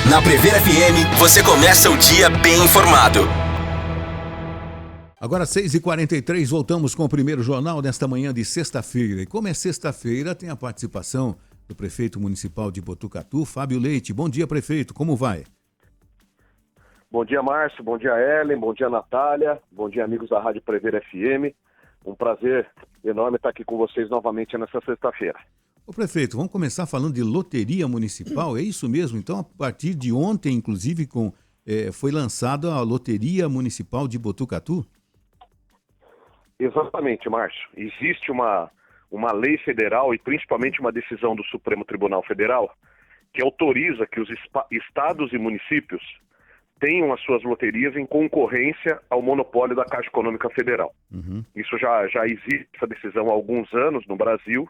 Na Prever FM, você começa o dia bem informado. Agora 6h43, voltamos com o primeiro jornal nesta manhã de sexta-feira. E como é sexta-feira, tem a participação do prefeito municipal de Botucatu, Fábio Leite. Bom dia, prefeito, como vai? Bom dia, Márcio, bom dia, Ellen, bom dia, Natália, bom dia, amigos da Rádio Prever FM. Um prazer enorme estar aqui com vocês novamente nessa sexta-feira. Ô prefeito, vamos começar falando de loteria municipal, é isso mesmo? Então, a partir de ontem, inclusive, foi lançada a Loteria Municipal de Botucatu? Exatamente, Márcio. Existe uma lei federal e principalmente uma decisão do Supremo Tribunal Federal que autoriza que os estados e municípios tenham as suas loterias em concorrência ao monopólio da Caixa Econômica Federal. Isso já existe, essa decisão, há alguns anos no Brasil,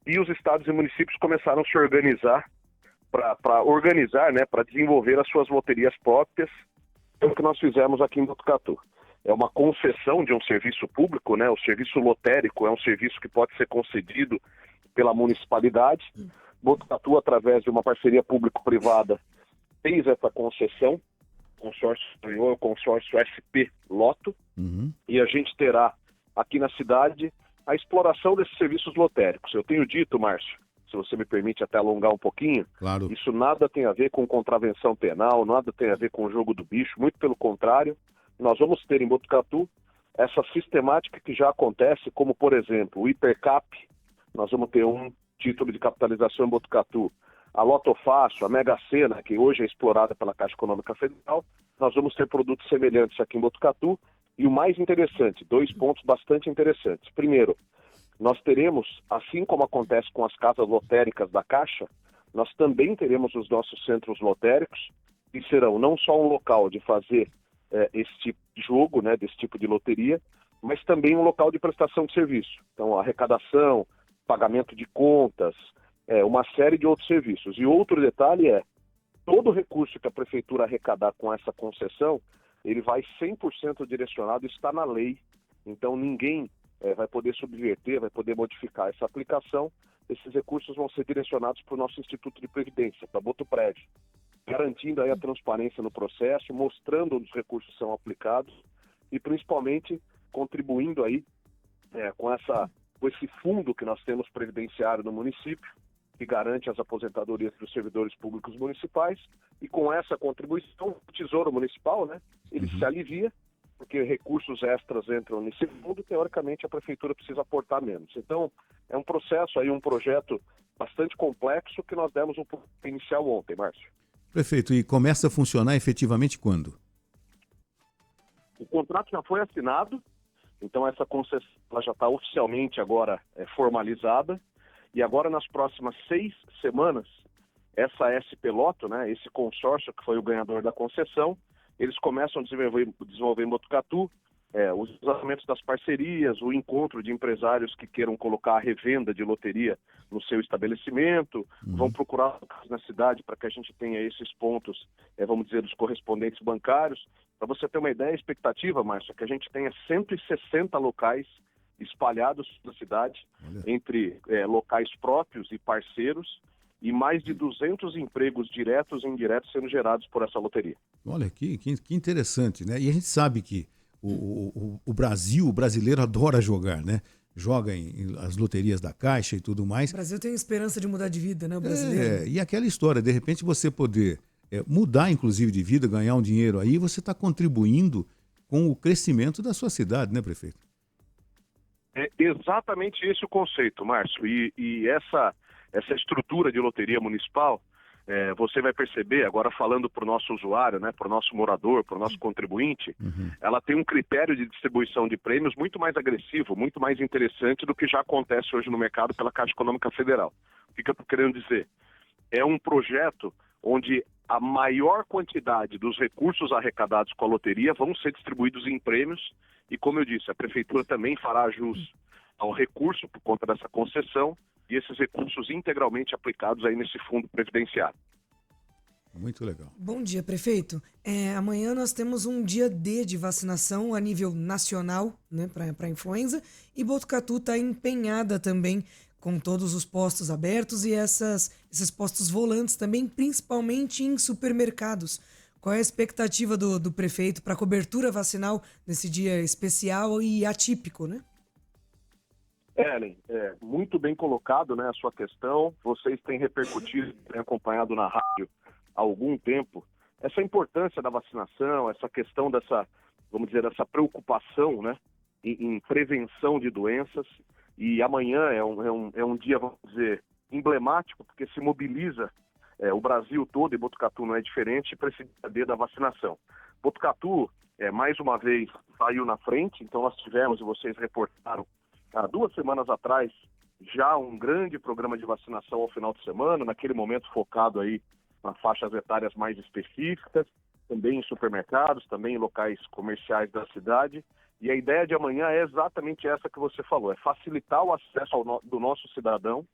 e os estados e municípios começaram a se organizar para desenvolver as suas loterias próprias, é o que nós fizemos aqui em Botucatu. É uma concessão de um serviço público, né? O serviço lotérico é um serviço que pode ser concedido pela municipalidade. Botucatu, através de uma parceria público-privada, fez essa concessão, o consórcio SP Loto, e a gente terá aqui na cidade a exploração desses serviços lotéricos. Eu tenho dito, Márcio, se você me permite até alongar um pouquinho, claro. Isso nada tem a ver com contravenção penal, nada tem a ver com o jogo do bicho, muito pelo contrário. Nós vamos ter em Botucatu essa sistemática que já acontece, como, por exemplo, o Hipercap. Nós vamos ter um título de capitalização em Botucatu. A Loto Fácil, a Mega Sena, que hoje é explorada pela Caixa Econômica Federal. Nós vamos ter produtos semelhantes aqui em Botucatu. E o mais interessante, 2 pontos bastante interessantes. Primeiro, nós teremos, assim como acontece com as casas lotéricas da Caixa, nós também teremos os nossos centros lotéricos, que serão não só um local de fazer esse tipo de jogo, né, desse tipo de loteria, mas também um local de prestação de serviço. Então, arrecadação, pagamento de contas, uma série de outros serviços. E outro detalhe todo recurso que a prefeitura arrecadar com essa concessão, ele vai 100% direcionado, está na lei. Então, ninguém vai poder subverter, vai poder modificar essa aplicação. Esses recursos vão ser direcionados para o nosso Instituto de Previdência, para Botupred, garantindo aí a transparência no processo, mostrando onde os recursos são aplicados e principalmente contribuindo aí com esse fundo que nós temos previdenciário no município, que garante as aposentadorias dos servidores públicos municipais, e com essa contribuição, o Tesouro Municipal, né, ele se alivia, porque recursos extras entram nesse fundo, teoricamente a prefeitura precisa aportar menos. Então, é um processo aí, um projeto bastante complexo que nós demos um inicial ontem, Márcio. Prefeito, e começa a funcionar efetivamente quando? O contrato já foi assinado, então essa concessão já está oficialmente agora formalizada, e agora nas próximas 6 semanas, essa SP Loto, né, esse consórcio que foi o ganhador da concessão, eles começam a desenvolver em Botucatu os lançamentos das parcerias, o encontro de empresários que queiram colocar a revenda de loteria no seu estabelecimento, vão procurar na cidade para que a gente tenha esses pontos, vamos dizer, dos correspondentes bancários. Para você ter uma ideia, a expectativa, Márcio, é que a gente tenha 160 locais espalhados na cidade, entre locais próprios e parceiros, e mais de 200 empregos diretos e indiretos sendo gerados por essa loteria. Olha, que interessante, né? E a gente sabe que o brasileiro adora jogar, né? Joga em as loterias da Caixa e tudo mais. O Brasil tem esperança de mudar de vida, né? O brasileiro. E aquela história, de repente você poder mudar, inclusive, de vida, ganhar um dinheiro aí, você está contribuindo com o crescimento da sua cidade, né, prefeito? É exatamente esse o conceito, Márcio. E essa estrutura de loteria municipal, você vai perceber, agora falando para o nosso usuário, né, para o nosso morador, para o nosso contribuinte, ela tem um critério de distribuição de prêmios muito mais agressivo, muito mais interessante do que já acontece hoje no mercado pela Caixa Econômica Federal. O que eu estou querendo dizer? É um projeto onde a maior quantidade dos recursos arrecadados com a loteria vão ser distribuídos em prêmios e, como eu disse, a Prefeitura também fará jus ao recurso por conta dessa concessão e esses recursos integralmente aplicados aí nesse fundo previdenciário. Muito legal. Bom dia, prefeito. Amanhã nós temos um dia D de vacinação a nível nacional, né, para a influenza, e Botucatu está empenhada também com todos os postos abertos e esses postos volantes também, principalmente em supermercados. Qual é a expectativa do prefeito para a cobertura vacinal nesse dia especial e atípico, né? Ellen, muito bem colocado, né, a sua questão. Vocês têm repercutido, têm acompanhado na rádio há algum tempo essa importância da vacinação, essa questão dessa, vamos dizer, essa preocupação, né, em prevenção de doenças. E amanhã é um dia, vamos dizer, emblemático, porque se mobiliza o Brasil todo, e Botucatu não é diferente, para esse dia da vacinação. Botucatu, mais uma vez, saiu na frente, então nós tivemos, e vocês reportaram, há 2 semanas atrás, já um grande programa de vacinação ao final de semana, naquele momento focado aí nas faixas etárias mais específicas, também em supermercados, também em locais comerciais da cidade. E a ideia de amanhã é exatamente essa que você falou, é facilitar o acesso do nosso cidadão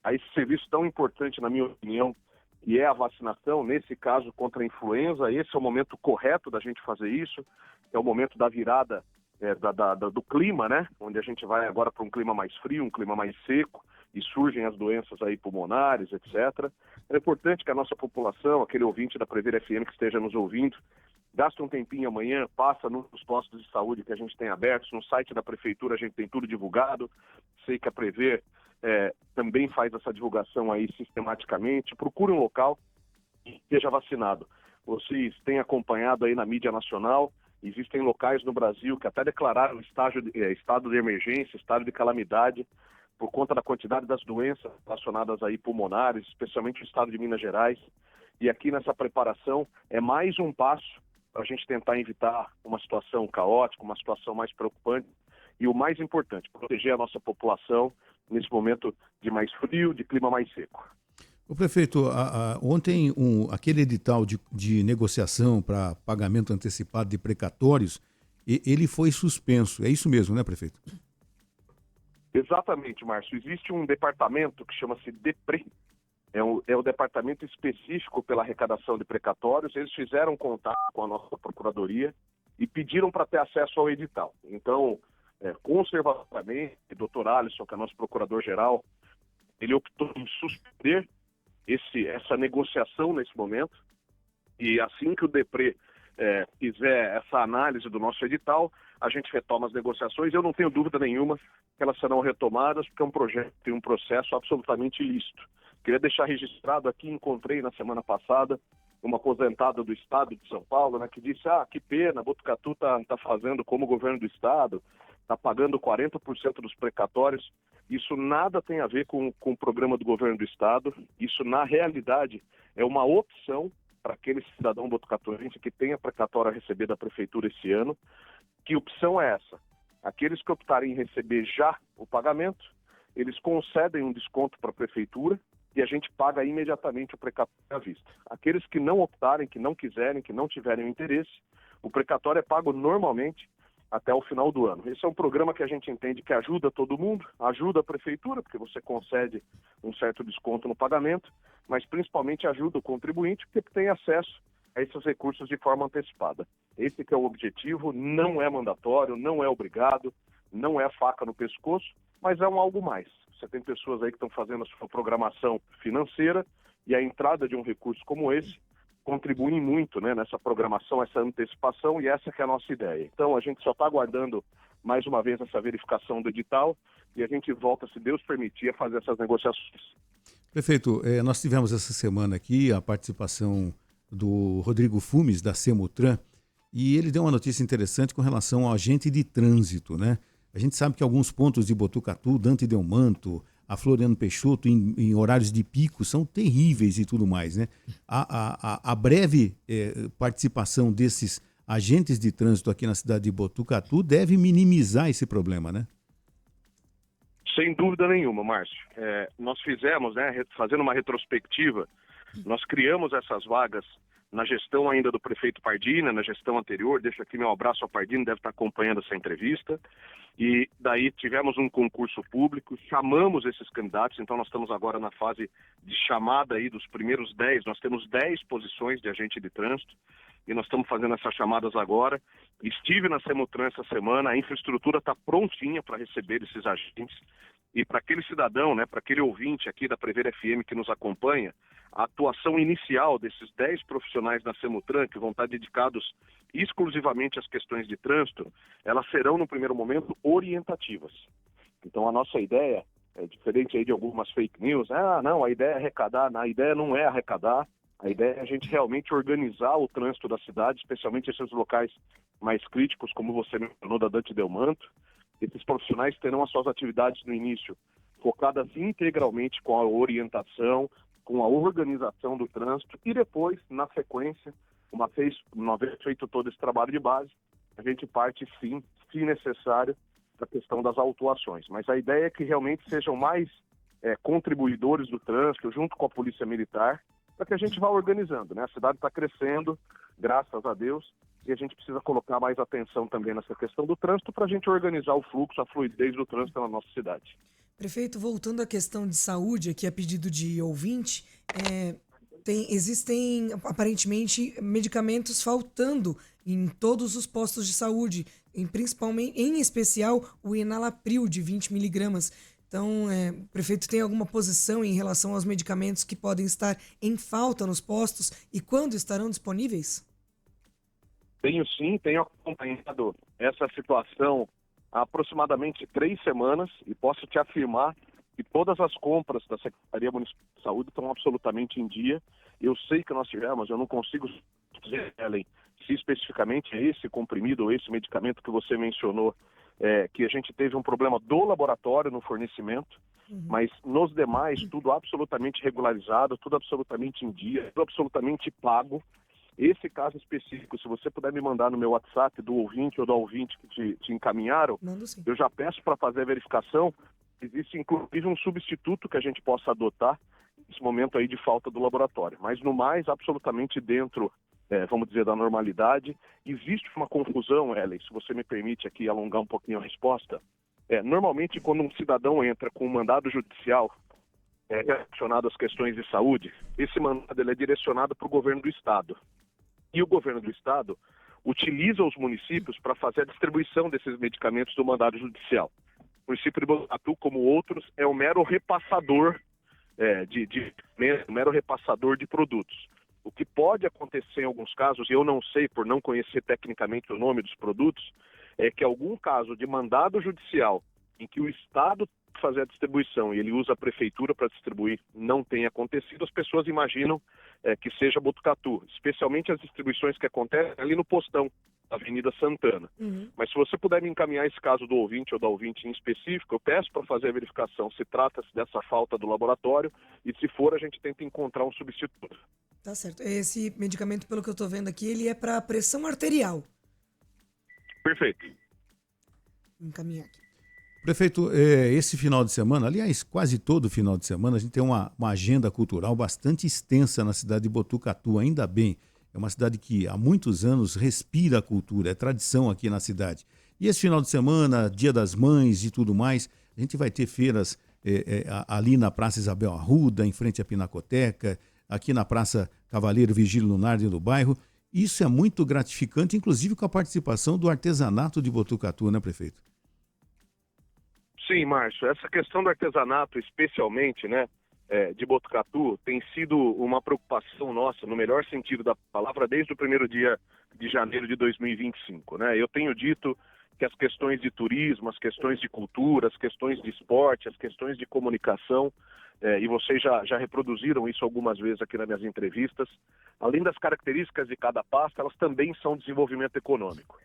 a esse serviço tão importante, na minha opinião, que é a vacinação, nesse caso contra a influenza. Esse é o momento correto da gente fazer isso, é o momento da virada do clima, né? Onde a gente vai agora para um clima mais frio, um clima mais seco, e surgem as doenças aí pulmonares, etc. É importante que a nossa população, aquele ouvinte da Prever FM que esteja nos ouvindo, gaste um tempinho amanhã, passa nos postos de saúde que a gente tem abertos, no site da Prefeitura a gente tem tudo divulgado. Sei que a Prever também faz essa divulgação aí sistematicamente. Procure um local e esteja vacinado. Vocês têm acompanhado aí na mídia nacional, existem locais no Brasil que até declararam estado de emergência, estado de calamidade, por conta da quantidade das doenças relacionadas aí pulmonares, especialmente o estado de Minas Gerais. E aqui nessa preparação é mais um passo para a gente tentar evitar uma situação caótica, uma situação mais preocupante. E o mais importante, proteger a nossa população nesse momento de mais frio, de clima mais seco. O prefeito, ontem aquele edital de negociação para pagamento antecipado de precatórios, ele foi suspenso. É isso mesmo, né, prefeito? Exatamente, Márcio. Existe um departamento que chama-se DEPRE, é o departamento específico pela arrecadação de precatórios. Eles fizeram contato com a nossa procuradoria e pediram para ter acesso ao edital. Então, conservativamente, o doutor Alisson, que é nosso procurador-geral, ele optou em suspender essa negociação nesse momento, e assim que o DEPRE fizer essa análise do nosso edital, a gente retoma as negociações. Eu não tenho dúvida nenhuma que elas serão retomadas, porque é um projeto e um processo absolutamente ilícito. Queria deixar registrado aqui, encontrei na semana passada uma aposentada do Estado de São Paulo, né, que disse, que pena, Botucatu está fazendo como o governo do Estado, está pagando 40% dos precatórios. Isso nada tem a ver com o programa do governo do Estado. Isso, na realidade, é uma opção para aquele cidadão botucatuense que tenha precatório a receber da Prefeitura esse ano. Que opção é essa? Aqueles que optarem em receber já o pagamento, eles concedem um desconto para a Prefeitura e a gente paga imediatamente o precatório à vista. Aqueles que não optarem, que não quiserem, que não tiverem o interesse, o precatório é pago normalmente até o final do ano. Esse é um programa que a gente entende que ajuda todo mundo, ajuda a Prefeitura, porque você concede um certo desconto no pagamento, mas principalmente ajuda o contribuinte, porque tem acesso a esses recursos de forma antecipada. Esse que é o objetivo, não é mandatório, não é obrigado, não é faca no pescoço, mas é algo mais. Você tem pessoas aí que estão fazendo a sua programação financeira e a entrada de um recurso como esse contribuem muito, né, nessa programação, essa antecipação, e essa que é a nossa ideia. Então, a gente só está aguardando mais uma vez essa verificação do edital e a gente volta, se Deus permitir, a fazer essas negociações. Prefeito, nós tivemos essa semana aqui a participação do Rodrigo Fumes, da Semutran, e ele deu uma notícia interessante com relação ao agente de trânsito, né? A gente sabe que alguns pontos de Botucatu, Dante Delmanto, a Floriano Peixoto, em horários de pico, são terríveis e tudo mais, né? A breve participação desses agentes de trânsito aqui na cidade de Botucatu deve minimizar esse problema, né? Sem dúvida nenhuma, Márcio. Nós fizemos, né, fazendo uma retrospectiva, nós criamos essas vagas na gestão ainda do prefeito Pardini, na gestão anterior. Deixo aqui meu abraço ao Pardini, deve estar acompanhando essa entrevista. E daí tivemos um concurso público, chamamos esses candidatos, então nós estamos agora na fase de chamada aí dos primeiros 10, nós temos 10 posições de agente de trânsito, e nós estamos fazendo essas chamadas agora. Estive na Semutran essa semana, a infraestrutura está prontinha para receber esses agentes. E para aquele cidadão, né, para aquele ouvinte aqui da Prever FM que nos acompanha, a atuação inicial desses 10 profissionais da Semutran, que vão estar dedicados exclusivamente às questões de trânsito, elas serão, no primeiro momento, orientativas. Então, a nossa ideia é diferente aí de algumas fake news. Não, a ideia é arrecadar. A ideia não é arrecadar. A ideia é a gente realmente organizar o trânsito da cidade, especialmente esses locais mais críticos, como você mencionou, da Dante Delmanto. Esses profissionais terão as suas atividades no início focadas integralmente com a orientação, com a organização do trânsito e depois, na sequência, uma vez feito todo esse trabalho de base, a gente parte sim, se necessário, da questão das autuações. Mas a ideia é que realmente sejam mais contribuidores do trânsito, junto com a Polícia Militar, para que a gente vá organizando, né? A cidade está crescendo, graças a Deus, e a gente precisa colocar mais atenção também nessa questão do trânsito para a gente organizar o fluxo, a fluidez do trânsito na nossa cidade. Prefeito, voltando à questão de saúde, aqui a pedido de ouvinte, existem aparentemente medicamentos faltando em todos os postos de saúde, em especial o enalapril de 20 miligramas. Então, o prefeito tem alguma posição em relação aos medicamentos que podem estar em falta nos postos e quando estarão disponíveis? Tenho sim, tenho acompanhado essa situação há aproximadamente 3 semanas e posso te afirmar que todas as compras da Secretaria Municipal de Saúde estão absolutamente em dia. Eu sei que nós tivemos, eu não consigo dizer, Ellen, se especificamente é esse comprimido ou esse medicamento que você mencionou, que a gente teve um problema do laboratório no fornecimento, mas nos demais tudo absolutamente regularizado, tudo absolutamente em dia, tudo absolutamente pago. Esse caso específico, se você puder me mandar no meu WhatsApp do ouvinte ou do ouvinte que te encaminharam, eu já peço para fazer a verificação. Existe inclusive um substituto que a gente possa adotar nesse momento aí de falta do laboratório. Mas no mais, absolutamente dentro, vamos dizer, da normalidade. Existe uma confusão, Ellen, se você me permite aqui alongar um pouquinho a resposta. Normalmente, quando um cidadão entra com um mandado judicial relacionado às questões de saúde, esse mandado ele é direcionado para o governo do Estado. E o governo do Estado utiliza os municípios para fazer a distribuição desses medicamentos do mandado judicial. O município de Botucatu, como outros, é um mero repassador mero repassador de produtos. O que pode acontecer em alguns casos, e eu não sei por não conhecer tecnicamente o nome dos produtos, é que algum caso de mandado judicial em que o Estado fazer a distribuição e ele usa a prefeitura para distribuir, não tem acontecido, as pessoas imaginam que seja Botucatu, especialmente as distribuições que acontecem ali no postão da Avenida Santana. Mas se você puder me encaminhar esse caso do ouvinte ou da ouvinte em específico, eu peço para fazer a verificação se trata-se dessa falta do laboratório e se for, a gente tenta encontrar um substituto. Tá certo. Esse medicamento, pelo que eu estou vendo aqui, ele é para pressão arterial. Perfeito. Encaminhar aqui. Prefeito, esse final de semana, aliás, quase todo final de semana, a gente tem uma agenda cultural bastante extensa na cidade de Botucatu, ainda bem. É uma cidade que há muitos anos respira a cultura, é tradição aqui na cidade. E esse final de semana, Dia das Mães e tudo mais, a gente vai ter feiras ali na Praça Isabel Arruda, em frente à Pinacoteca, aqui na Praça Cavaleiro Vigílio Lunardi do bairro. Isso é muito gratificante, inclusive com a participação do artesanato de Botucatu, né, prefeito? Sim, Márcio, essa questão do artesanato, especialmente, né, de Botucatu, tem sido uma preocupação nossa, no melhor sentido da palavra, desde o primeiro dia de janeiro de 2025. Né? Eu tenho dito que as questões de turismo, as questões de cultura, as questões de esporte, as questões de comunicação, e vocês já reproduziram isso algumas vezes aqui nas minhas entrevistas, além das características de cada pasta, elas também são desenvolvimento econômico.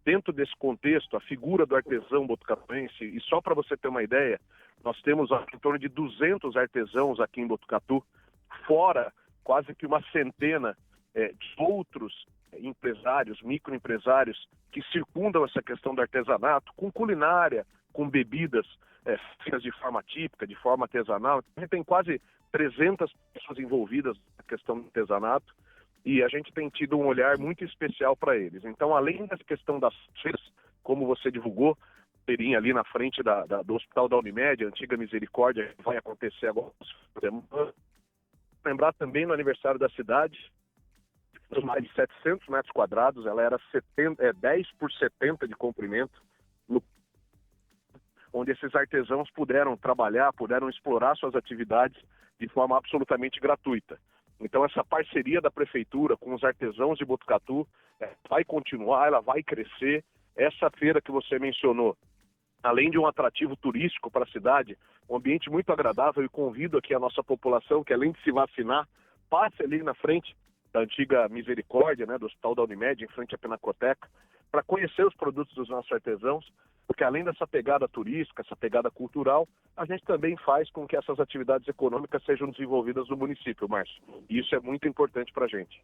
Dentro desse contexto, a figura do artesão botucatuense, e só para você ter uma ideia, nós temos em torno de 200 artesãos aqui em Botucatu, fora quase que uma centena de outros empresários, microempresários, que circundam essa questão do artesanato, com culinária, com bebidas feitas de forma típica, de forma artesanal. A gente tem quase 300 pessoas envolvidas na questão do artesanato, e a gente tem tido um olhar muito especial para eles. Então, além dessa questão das feiras, como você divulgou, teria ali na frente do Hospital da Unimed, a antiga Misericórdia, que vai acontecer agora. Lembrar também no aniversário da cidade, mais de 700 metros quadrados, ela era 10 por 70 de comprimento. onde esses artesãos puderam trabalhar, puderam explorar suas atividades de forma absolutamente gratuita. Então essa parceria da prefeitura com os artesãos de Botucatu vai continuar, ela vai crescer. Essa feira que você mencionou, além de um atrativo turístico para a cidade, um ambiente muito agradável, e convido aqui a nossa população que, além de se vacinar, passe ali na frente da antiga Misericórdia, né, do Hospital da Unimed, em frente à Pinacoteca, para conhecer os produtos dos nossos artesãos, porque além dessa pegada turística, essa pegada cultural, a gente também faz com que essas atividades econômicas sejam desenvolvidas no município, Márcio. E isso é muito importante para a gente.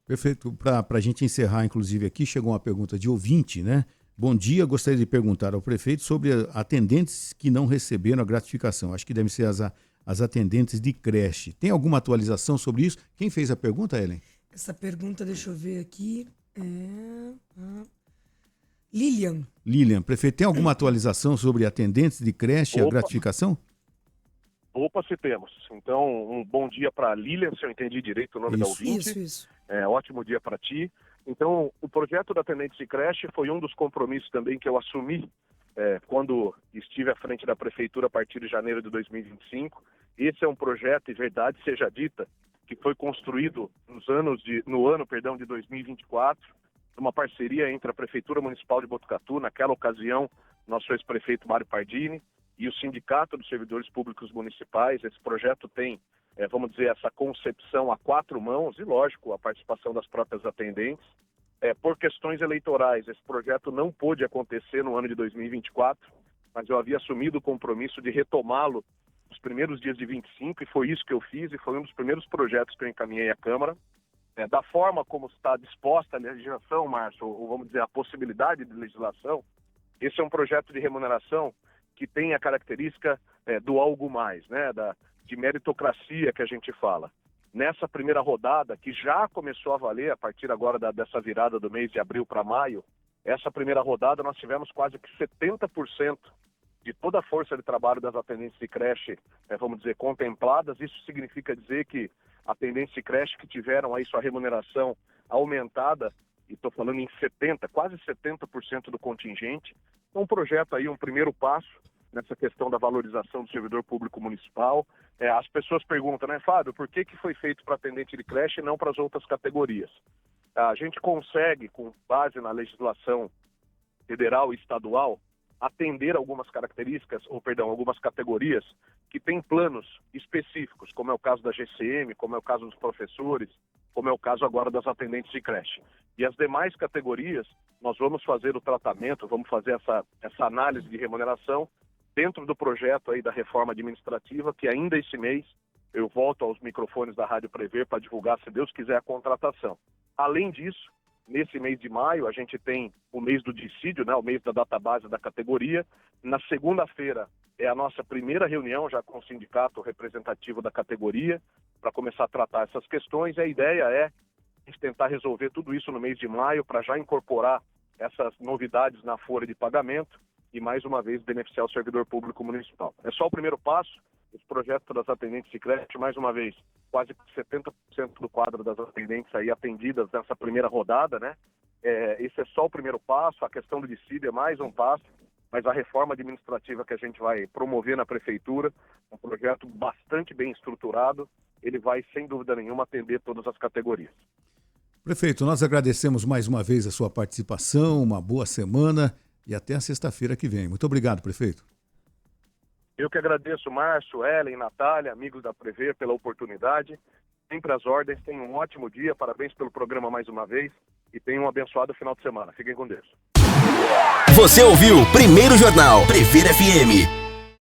Perfeito. Para a gente encerrar, inclusive, aqui chegou uma pergunta de ouvinte, né? Bom dia, gostaria de perguntar ao prefeito sobre atendentes que não receberam a gratificação. Acho que devem ser as atendentes de creche. Tem alguma atualização sobre isso? Quem fez a pergunta, Ellen? Essa pergunta, deixa eu ver aqui, Lilian. Lilian, prefeito, tem alguma atualização sobre atendentes de creche e a gratificação? Opa, se temos. Então, um bom dia para a Lilian, se eu entendi direito o nome da ouvinte. Isso. Ótimo dia para ti. Então, o projeto da Atendentes de Creche foi um dos compromissos também que eu assumi quando estive à frente da prefeitura a partir de janeiro de 2025. Esse é um projeto, e verdade seja dita, que foi construído no ano de 2024, uma parceria entre a Prefeitura Municipal de Botucatu, naquela ocasião, nosso ex-prefeito Mário Pardini, e o Sindicato dos Servidores Públicos Municipais. Esse projeto tem, vamos dizer, essa concepção a 4 mãos e, lógico, a participação das próprias atendentes. Por questões eleitorais, esse projeto não pôde acontecer no ano de 2024, mas eu havia assumido o compromisso de retomá-lo nos primeiros dias de 25, e foi isso que eu fiz, e foi um dos primeiros projetos que eu encaminhei à Câmara. Da forma como está disposta a legislação, Márcio, ou vamos dizer, a possibilidade de legislação, esse é um projeto de remuneração que tem a característica do algo mais, né, de meritocracia que a gente fala. Nessa primeira rodada, que já começou a valer a partir agora dessa virada do mês de abril para maio, essa primeira rodada nós tivemos quase que 70% de toda a força de trabalho das atendentes de creche, vamos dizer, contempladas. Isso significa dizer que atendentes de creche que tiveram aí sua remuneração aumentada, e estou falando em quase 70% do contingente. Então, um projeto aí, um primeiro passo nessa questão da valorização do servidor público municipal. As pessoas perguntam, né, Fábio, por que foi feito para atendente de creche e não para as outras categorias? A gente consegue, com base na legislação federal e estadual, atender algumas algumas categorias que têm planos específicos, como é o caso da GCM, como é o caso dos professores, como é o caso agora das atendentes de creche. E as demais categorias, nós vamos fazer o tratamento, vamos fazer essa análise de remuneração dentro do projeto aí da reforma administrativa, que ainda esse mês eu volto aos microfones da Rádio Prever para divulgar, se Deus quiser, a contratação. Além disso, nesse mês de maio, a gente tem o mês do dissídio, né, o mês da database da categoria. Na segunda-feira é a nossa primeira reunião já com o sindicato representativo da categoria para começar a tratar essas questões. E a ideia é a gente tentar resolver tudo isso no mês de maio para já incorporar essas novidades na folha de pagamento e, mais uma vez, beneficiar o servidor público municipal. É só o primeiro passo. Esse projeto das atendentes de creche, mais uma vez, quase 70% do quadro das atendentes aí atendidas nessa primeira rodada, né? Esse é só o primeiro passo. A questão do dissídio é mais um passo, mas a reforma administrativa que a gente vai promover na prefeitura, um projeto bastante bem estruturado, ele vai, sem dúvida nenhuma, atender todas as categorias. Prefeito, nós agradecemos mais uma vez a sua participação, uma boa semana e até a sexta-feira que vem. Muito obrigado, prefeito. Eu que agradeço, Márcio, Ellen, Natália, amigos da Prever, pela oportunidade. Sempre às ordens. Tenham um ótimo dia. Parabéns pelo programa mais uma vez. E tenham um abençoado final de semana. Fiquem com Deus. Você ouviu Primeiro Jornal Prever FM.